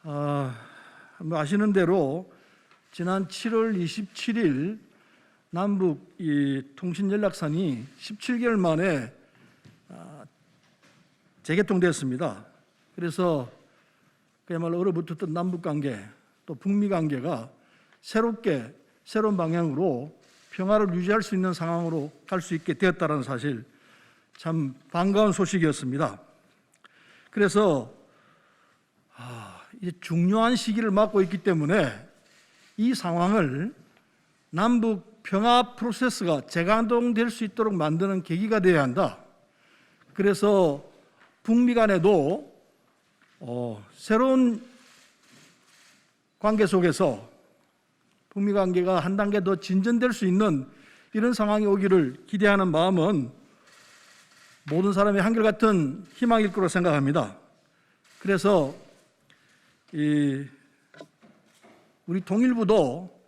뭐 아시는 대로 지난 7월 27일 남북 이 통신 연락선이 17개월 만에 재개통됐습니다. 그래서 그야말로 얼어붙었던 남북 관계 또 북미 관계가 새로운 방향으로 평화를 유지할 수 있는 상황으로 갈 수 있게 되었다는 사실, 참 반가운 소식이었습니다. 그래서 이제 중요한 시기를 맞고 있기 때문에 이 상황을 남북 평화 프로세스가 재가동될 수 있도록 만드는 계기가 되어야 한다. 그래서 북미 간에도 새로운 관계 속에서 북미 관계가 한 단계 더 진전될 수 있는 이런 상황이 오기를 기대하는 마음은 모든 사람의 한결같은 희망일 거로 생각합니다. 그래서 우리 통일부도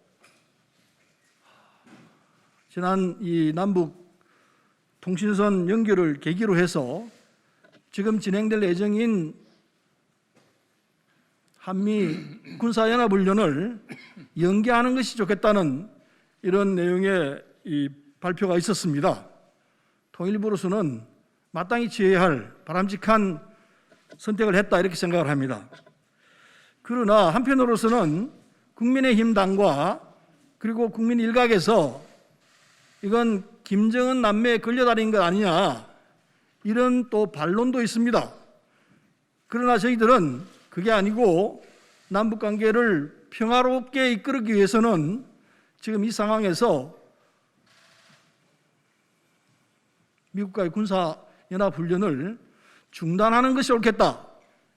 지난 이 남북 통신선 연결을 계기로 해서 지금 진행될 예정인 한미 군사연합훈련을 연기하는 것이 좋겠다는 이런 내용의 이 발표가 있었습니다. 통일부로서는 마땅히 취해야 할 바람직한 선택을 했다 이렇게 생각을 합니다. 그러나 한편으로서는 국민의힘 당과 그리고 국민 일각에서 이건 김정은 남매에 끌려다닌 것 아니냐 이런 또 반론도 있습니다. 그러나 저희들은 그게 아니고 남북관계를 평화롭게 이끌기 위해서는 지금 이 상황에서 미국과의 군사연합훈련을 중단하는 것이 옳겠다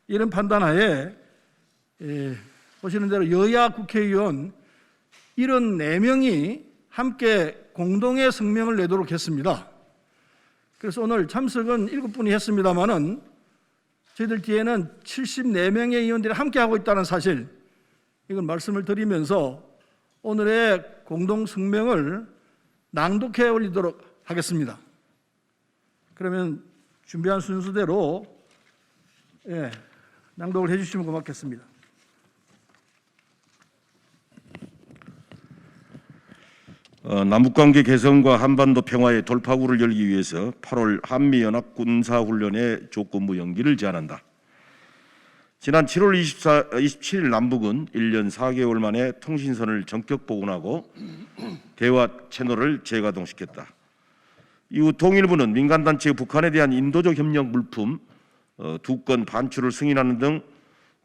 이런 판단하에 보시는 대로 여야 국회의원 74명이 함께 공동의 성명을 내도록 했습니다. 그래서 오늘 참석은 7분이 했습니다마는 저희들 뒤에는 74명의 의원들이 함께하고 있다는 사실, 이건 말씀을 드리면서 오늘의 공동 성명을 낭독해 올리도록 하겠습니다. 그러면 준비한 순서대로 낭독을 해주시면 고맙겠습니다. 남북관계 개선과 한반도 평화의 돌파구를 열기 위해서 8월 한미연합 군사훈련의 조건부 연기를 제안한다. 지난 7월 27일 남북은 1년 4개월 만에 통신선을 전격 복원하고 대화 채널을 재가동시켰다. 이후 통일부는 민간단체의 북한에 대한 인도적 협력 물품 2건 반출을 승인하는 등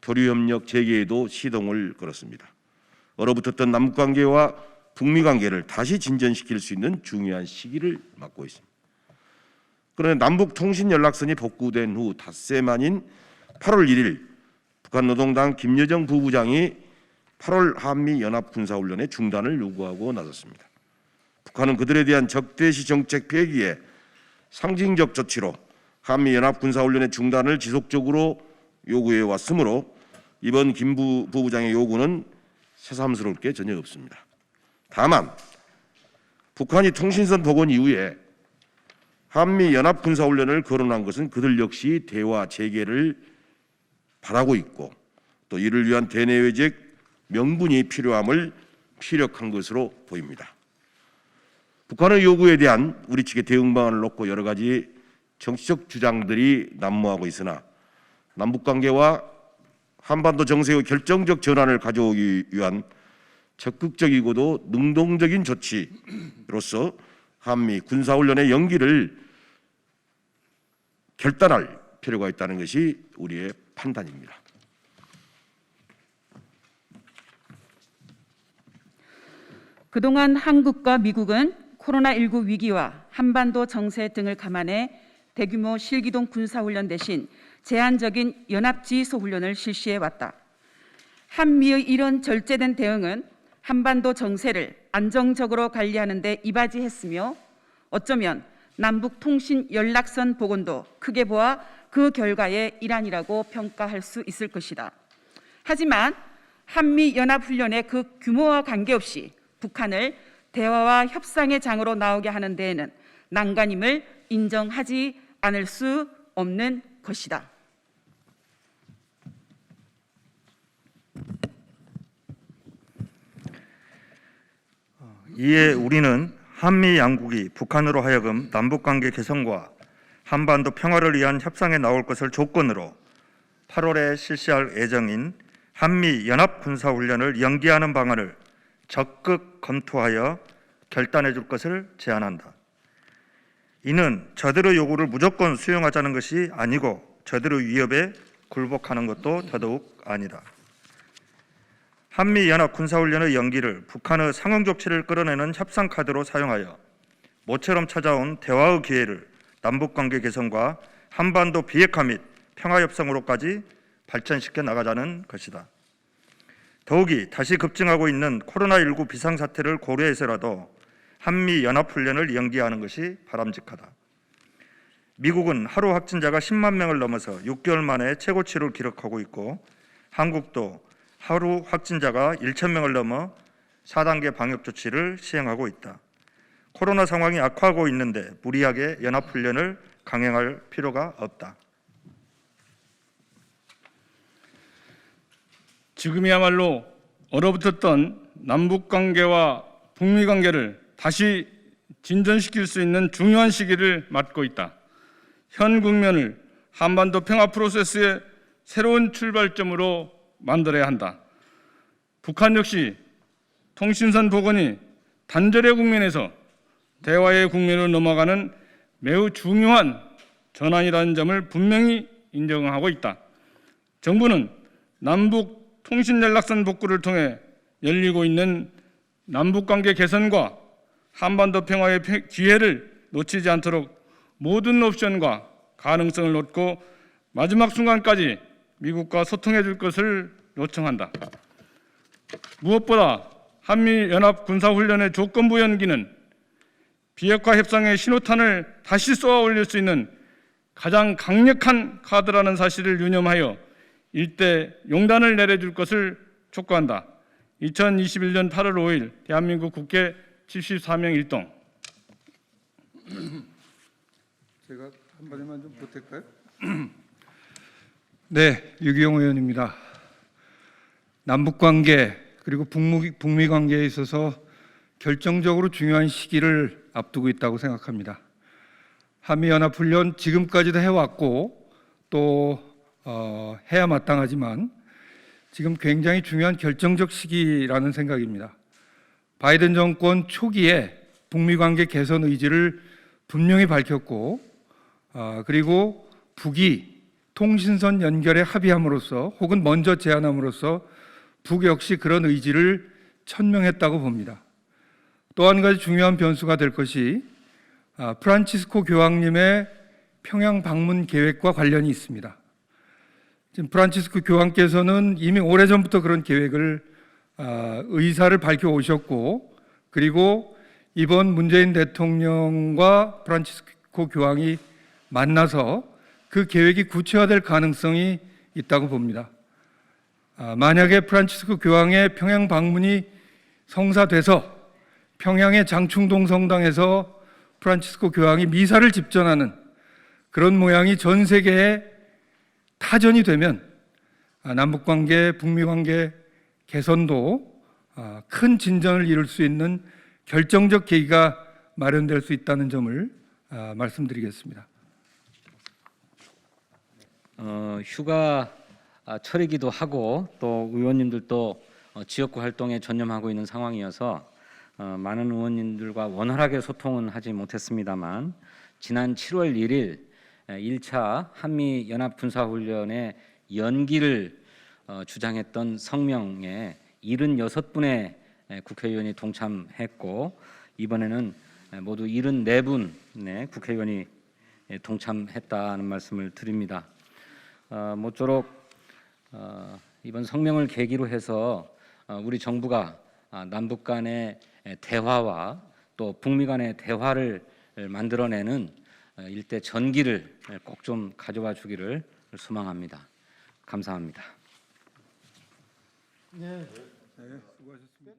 교류협력 재개에도 시동을 걸었습니다. 얼어붙었던 남북관계와 북미 관계를 다시 진전시킬 수 있는 중요한 시기를 맞고 있습니다. 그런데 남북 통신 연락선이 복구된 후 닷새 만인 8월 1일 북한 노동당 김여정 부부장이 8월 한미 연합 군사훈련의 중단을 요구하고 나섰습니다. 북한은 그들에 대한 적대시 정책 폐기에 상징적 조치로 한미 연합 군사훈련의 중단을 지속적으로 요구해 왔으므로 이번 김 부부장의 요구는 새삼스러울 게 전혀 없습니다. 다만 북한이 통신선 복원 이후에 한미 연합 군사훈련을 거론한 것은 그들 역시 대화 재개를 바라고 있고 또 이를 위한 대내외적 명분이 필요함을 피력한 것으로 보입니다. 북한의 요구에 대한 우리 측의 대응 방안을 놓고 여러 가지 정치적 주장들이 난무하고 있으나 남북관계와 한반도 정세의 결정적 전환을 가져오기 위한 적극적이고도 능동적인 조치로서 한미 군사훈련의 연기를 결단할 필요가 있다는 것이 우리의 판단입니다. 그동안 한국과 미국은 코로나19 위기와 한반도 정세 등을 감안해 대규모 실기동 군사훈련 대신 제한적인 연합지휘소훈련을 실시해왔다. 한미의 이런 절제된 대응은 한반도 정세를 안정적으로 관리하는 데 이바지했으며 어쩌면 남북 통신 연락선 복원도 크게 보아 그 결과의 일환이라고 평가할 수 있을 것이다. 하지만 한미 연합훈련의 그 규모와 관계없이 북한을 대화와 협상의 장으로 나오게 하는 데에는 난간임을 인정하지 않을 수 없는 것이다. 이에 우리는 한미 양국이 북한으로 하여금 남북관계 개선과 한반도 평화를 위한 협상에 나올 것을 조건으로 8월에 실시할 예정인 한미 연합 군사훈련을 연기하는 방안을 적극 검토하여 결단해 줄 것을 제안한다. 이는 저들의 요구를 무조건 수용하자는 것이 아니고 저들의 위협에 굴복하는 것도 더더욱 아니다. 한미 연합 군사훈련의 연기를 북한의 상응 조치를 끌어내는 협상 카드로 사용하여 모처럼 찾아온 대화의 기회를 남북관계 개선과 한반도 비핵화 및 평화협상으로까지 발전시켜 나가자는 것이다. 더욱이 다시 급증하고 있는 코로나19 비상사태를 고려해서라도 한미 연합훈련을 연기하는 것이 바람직하다. 미국은 하루 확진자가 10만 명을 넘어서 6개월 만에 최고치를 기록하고 있고 한국도 하루 확진자가 1천 명을 넘어 4단계 방역 조치를 시행하고 있다. 코로나 상황이 악화하고 있는데 무리하게 연합훈련을 강행할 필요가 없다. 지금이야말로 얼어붙었던 남북관계와 북미관계를 다시 진전시킬 수 있는 중요한 시기를 맞고 있다. 현 국면을 한반도 평화 프로세스의 새로운 출발점으로 만들어야 한다. 북한 역시 통신선 복원이 단절의 국면에서 대화의 국면으로 넘어가는 매우 중요한 전환이라는 점을 분명히 인정하고 있다. 정부는 남북 통신연락선 복구를 통해 열리고 있는 남북관계 개선과 한반도 평화의 기회를 놓치지 않도록 모든 옵션과 가능성을 놓고 마지막 순간까지 미국과 소통해 줄 것을 요청한다. 무엇보다 한미연합 군사훈련의 조건부 연기는 비핵화 협상의 신호탄을 다시 쏘아 올릴 수 있는 가장 강력한 카드라는 사실을 유념하여 일대 용단을 내려줄 것을 촉구한다. 2021년 8월 5일 대한민국 국회 74명 일동. 제가 한마디만 좀 보탤까요? 네, 유기용 의원입니다. 남북관계 그리고 북미 관계에 있어서 결정적으로 중요한 시기를 앞두고 있다고 생각합니다. 한미연합훈련 지금까지도 해왔고 또 해야 마땅하지만 지금 굉장히 중요한 결정적 시기라는 생각입니다. 바이든 정권 초기에 북미 관계 개선 의지를 분명히 밝혔고 그리고 북이 통신선 연결에 합의함으로써 혹은 먼저 제안함으로써 북 역시 그런 의지를 천명했다고 봅니다. 또 한 가지 중요한 변수가 될 것이 프란치스코 교황님의 평양 방문 계획과 관련이 있습니다. 지금 프란치스코 교황께서는 이미 오래전부터 그런 계획을 의사를 밝혀 오셨고 그리고 이번 문재인 대통령과 프란치스코 교황이 만나서 그 계획이 구체화될 가능성이 있다고 봅니다. 만약에 프란치스코 교황의 평양 방문이 성사돼서 평양의 장충동 성당에서 프란치스코 교황이 미사를 집전하는 그런 모양이 전 세계에 타전이 되면 남북관계, 북미관계 개선도 큰 진전을 이룰 수 있는 결정적 계기가 마련될 수 있다는 점을 말씀드리겠습니다. 휴가 철이기도 하고 또 의원님들도 지역구 활동에 전념하고 있는 상황이어서 많은 의원님들과 원활하게 소통은 하지 못했습니다만 지난 7월 1일 1차 한미 연합 군사훈련의 연기를 주장했던 성명에 76분의 국회의원이 동참했고 이번에는 모두 74분의 국회의원이 동참했다는 말씀을 드립니다. 모쪼록 이번 성명을 계기로 해서 우리 정부가 남북 간의 대화와 또 북미 간의 대화를 만들어내는 일대 전기를 꼭 좀 가져와 주기를 소망합니다. 감사합니다. 네, 수고하셨습니다.